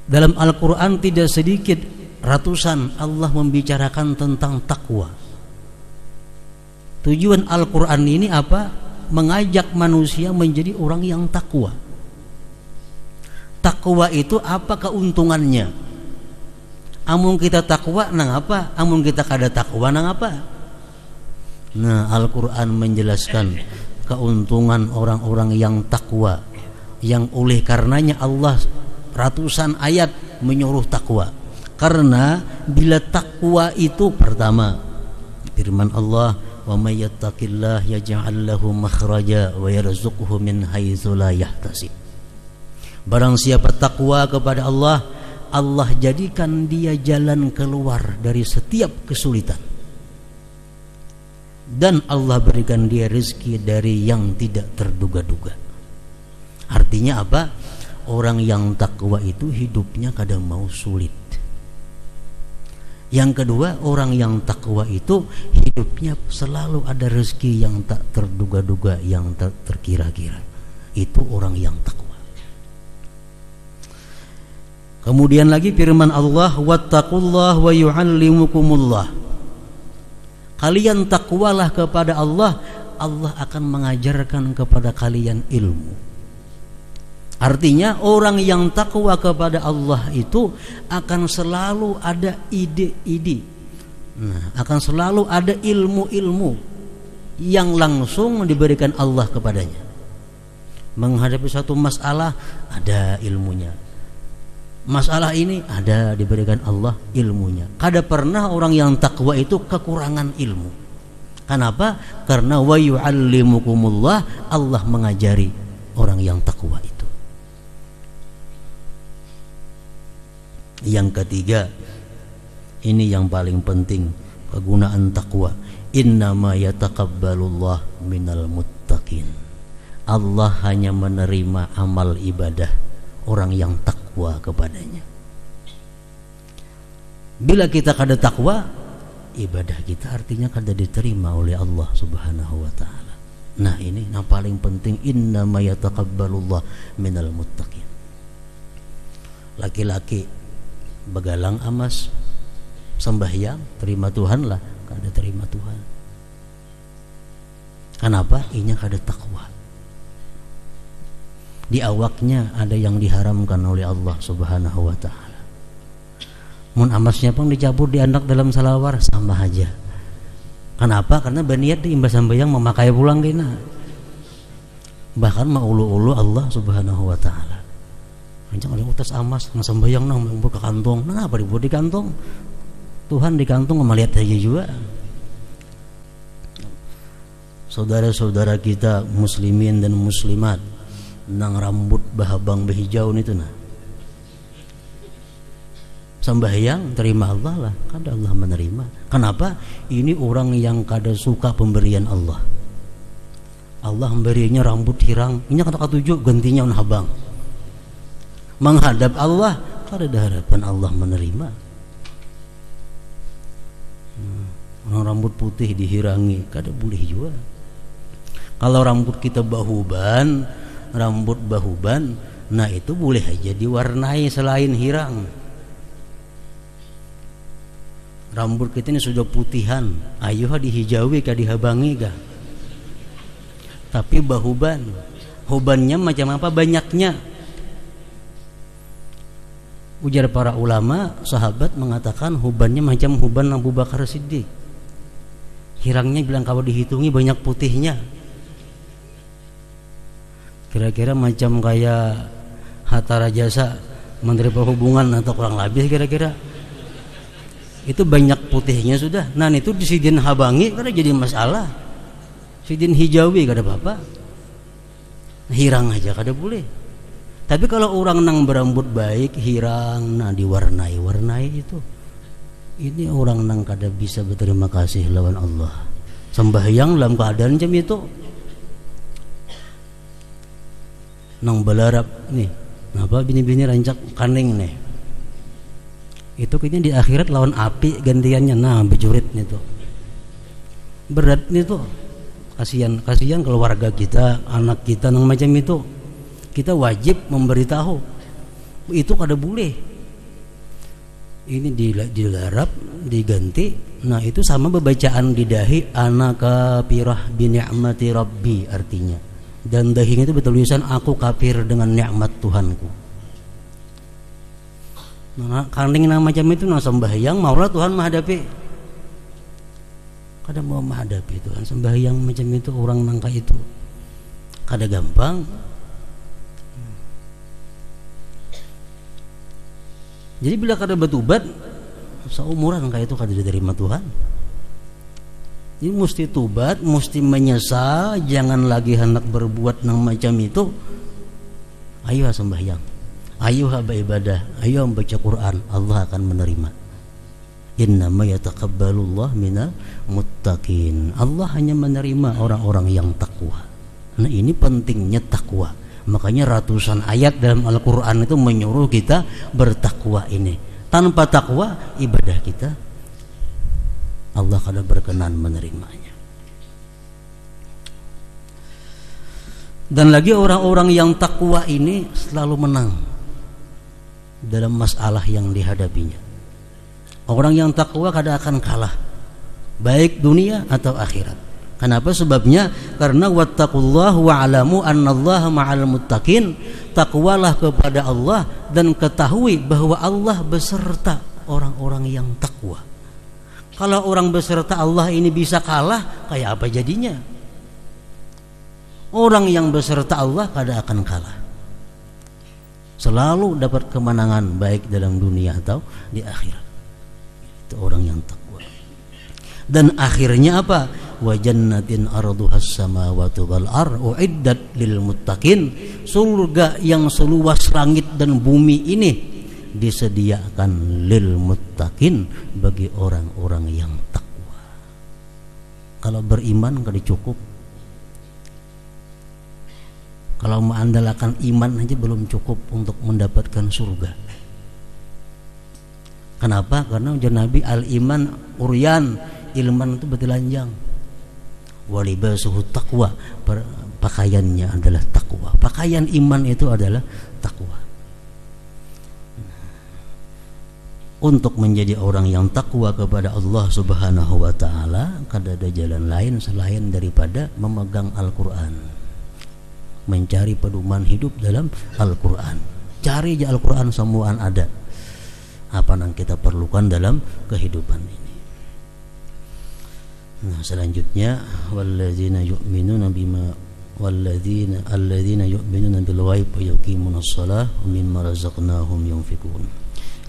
Dalam Al-Quran tidak sedikit, ratusan Allah membicarakan tentang takwa. Tujuan Al-Quran ini apa? Mengajak manusia menjadi orang yang takwa. Takwa itu apa keuntungannya? Amun kita takwa nang apa? Amun kita kada takwa nang apa? Nah, Al-Quran menjelaskan keuntungan orang-orang yang takwa, yang oleh karenanya Allah ratusan ayat menyuruh takwa. Karena bila takwa itu pertama, firman Allah, wa may yattaqillah yaj'al lahu makhraja wa yarzuqhu min haitsu la yahtasib. Barang siapa takwa kepada Allah, Allah jadikan dia jalan keluar dari setiap kesulitan, dan Allah berikan dia rezeki dari yang tidak terduga-duga. Artinya apa? Orang yang takwa itu hidupnya kadang mau sulit. Yang kedua, orang yang takwa itu hidupnya selalu ada rezeki yang tak terduga-duga, yang tak terkira-kira. Itu orang yang takwa. Kemudian lagi firman Allah, wattaqullah wa yu'allimukumullah. Kalian takwalah kepada Allah, Allah akan mengajarkan kepada kalian ilmu. Artinya orang yang takwa kepada Allah itu akan selalu ada ide-ide, akan selalu ada ilmu-ilmu yang langsung diberikan Allah kepadanya. Menghadapi satu masalah ada ilmunya, masalah ini ada diberikan Allah ilmunya. Kada pernah orang yang takwa itu kekurangan ilmu. Kenapa? Karena wa yu'allimukumullah, Allah mengajari orang yang takwa itu. Yang ketiga, ini yang paling penting, kegunaan takwa. Innama yataqabbalullah minal muttaqin. Allah hanya menerima amal ibadah orang yang takwa kepadanya. Bila kita kada takwa, ibadah kita artinya kada diterima oleh Allah Subhanahu wa taala. Nah, ini yang paling penting, innama yataqabbalullah minal muttaqin. Laki-laki begalang amas, sembahyang, terima Tuhan lah, kada terima Tuhan. Kenapa? Inya kada takwa. Di awaknya ada yang diharamkan oleh Allah Subhanahu wa taala. Mun amasnya pun dicabut, diandak dalam salawar, sama aja. Kenapa? Karena berniat diimbas sembahyang memakai pulang kena. Bahkan maulu-ulu Allah Subhanahu wa taala. Anjang ada utas amas nang sembahyang nang mau ke kantong. Nah, apa dibuat di kantong? Tuhan di kantong sama lihat aja juga. Saudara-saudara kita muslimin dan muslimat nang rambut bahabang behijau itu nah. Sembahyang terima Allah lah, kada Allah menerima. Kenapa? Ini orang yang kada suka pemberian Allah. Allah memberinya rambut hirang, ini kata tujuh gantinya on habang. Menghadap Allah, kada ada harapan Allah menerima. Orang rambut putih dihirangi, kada boleh juga. Kalau rambut kita bahuban, rambut bahuban, nah itu boleh aja diwarnai selain hirang. Rambut kita ini sudah putihan, ayo dihijawi kah dihabangi kah. Tapi bahuban, hubannya macam apa banyaknya. Ujar para ulama, sahabat mengatakan hubannya macam huban Abu Bakar Siddiq. Hirangnya bilang kalau dihitungi banyak putihnya. Kira-kira macam kayak Hatta Rajasa Menteri Perhubungan atau kurang lebih kira-kira. Itu banyak putihnya sudah. Nah itu disidin habangi kada jadi masalah. Sidin hijawi kada apa-apa. Hirang aja kada boleh. Tapi kalau orang nang berambut baik, hirang, nah diwarnai-warnai itu, ini orang nang kada bisa berterima kasih lawan Allah. Sembahyang dalam keadaan macam itu, nang belarap nih, napa bini-bini rancak kaning nih, itu kayaknya di akhirat lawan api gantiannya, nah bejurit nih tuh, berat nih tuh, kasihan keluarga kita, anak kita nang macam itu. Kita wajib memberitahu itu kada boleh. ini dilarap, diganti. Nah itu sama bacaan di dahi, ana kafirah bi ni'mati rabbi, artinya. Dan dahinya itu bertulisan aku kafir dengan nikmat Tuhanku. Nah kanding nama macam itu nah sembahyang maulah Tuhan menghadapi. Kada mau menghadapi Tuhan sembahyang macam itu orang nangka itu. Kada gampang. Jadi bila kada bertobat seumuran kayak itu kada diterima Tuhan. Jadi mesti tobat, mesti menyesal, jangan lagi hendak berbuat yang macam itu. Ayo sembahyang, ayo beribadah, ayo membaca Quran, Allah akan menerima. Innama yataqabbalullah minal muttaqin. Allah hanya menerima orang-orang yang takwa. Nah ini pentingnya takwa. Makanya ratusan ayat dalam Al-Quran itu menyuruh kita bertakwa ini. Tanpa takwa ibadah kita Allah kada berkenan menerimanya. Dan lagi orang-orang yang takwa ini selalu menang dalam masalah yang dihadapinya. Orang yang takwa kada akan kalah, baik dunia atau akhirat. Kenapa? Sebabnya karena wattaqullah wa'lamu annallaha ma'al muttaqin. Takwalah kepada Allah dan ketahui bahwa Allah beserta orang-orang yang takwa. Kalau orang beserta Allah ini bisa kalah, kayak apa jadinya? Orang yang beserta Allah kada akan kalah. Selalu dapat kemenangan baik dalam dunia atau di akhirat. Itu orang yang takwa. Dan akhirnya apa? Wa jannatin arduhas samawati wal ardh uiddat lil muttaqin. Surga yang seluas langit dan bumi ini disediakan lil muttaqin, bagi orang-orang yang takwa. Kalau beriman kada cukup. Kalau mengandalkan iman aja belum cukup untuk mendapatkan surga. Kenapa? Karena ujar Nabi al-iman uryan, ilman itu bertelanjang. Walibasuhu taqwa, pakaiannya adalah takwa. Pakaian iman itu adalah takwa. Untuk menjadi orang yang takwa kepada Allah Subhanahu wa taala, kada ada jalan lain selain daripada memegang Al-Qur'an. Mencari pedoman hidup dalam Al-Qur'an. Cari aja Al-Qur'an, semuaan ada. Apa yang kita perlukan dalam kehidupan ini. Nah, selanjutnya walladzina yu'minuna bima alladzina yu'minuna bil ghaib wa yuqimunas shalah wa mimma razaqnahum yunfiqun.